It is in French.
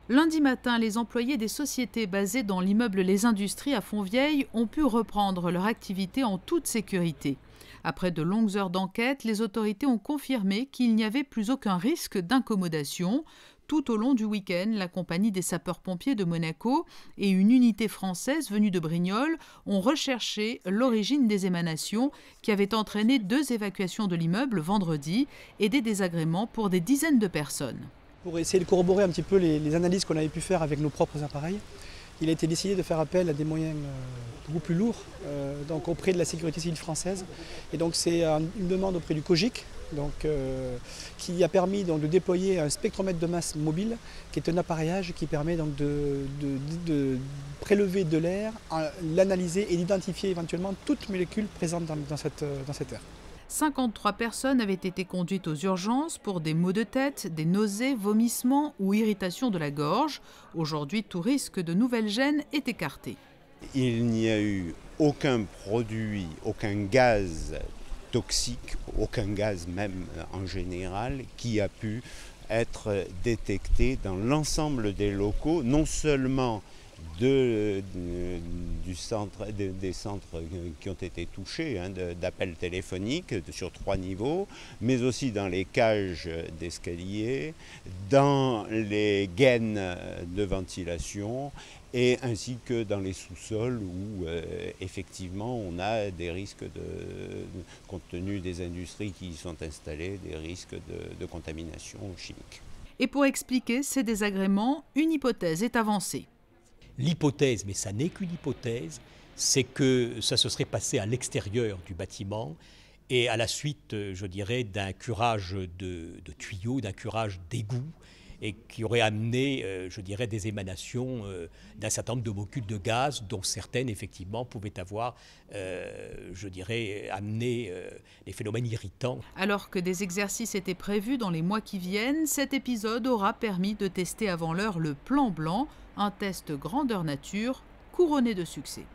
Lundi matin, les employés des sociétés basées dans l'immeuble Les Industries à Fontvieille ont pu reprendre leur activité en toute sécurité. Après de longues heures d'enquête, les autorités ont confirmé qu'il n'y avait plus aucun risque d'incommodation. Tout au long du week-end, la compagnie des sapeurs-pompiers de Monaco et une unité française venue de Brignoles ont recherché l'origine des émanations qui avaient entraîné 2 évacuations de l'immeuble vendredi et des désagréments pour des dizaines de personnes. Pour essayer de corroborer un petit peu les analyses qu'on avait pu faire avec nos propres appareils, il a été décidé de faire appel à des moyens beaucoup plus lourds, donc auprès de la sécurité civile française. Et donc c'est une demande auprès du COGIC, qui a permis de déployer un spectromètre de masse mobile, qui est un appareillage qui permet donc de prélever de l'air, l'analyser et d'identifier éventuellement toute molécule présente dans cette air. 53 personnes avaient été conduites aux urgences pour des maux de tête, des nausées, vomissements ou irritation de la gorge. Aujourd'hui, tout risque de nouvelles gènes est écarté. Il n'y a eu aucun produit, aucun gaz toxique, aucun gaz même en général, qui a pu être détecté dans l'ensemble des locaux, non seulement des centres qui ont été touchés d'appels téléphoniques sur 3 niveaux, mais aussi dans les cages d'escalier, dans les gaines de ventilation et ainsi que dans les sous-sols où effectivement on a des risques, compte tenu des industries qui y sont installées, des risques de contamination chimique. Et pour expliquer ces désagréments, une hypothèse est avancée. L'hypothèse, mais ça n'est qu'une hypothèse, c'est que ça se serait passé à l'extérieur du bâtiment et à la suite, je dirais, d'un curage de tuyaux, d'un curage d'égouts et qui aurait amené, je dirais, des émanations d'un certain nombre de molécules de gaz dont certaines, effectivement, pouvaient avoir, je dirais, amené des phénomènes irritants. Alors que des exercices étaient prévus dans les mois qui viennent, cet épisode aura permis de tester avant l'heure le plan blanc, un test grandeur nature couronné de succès.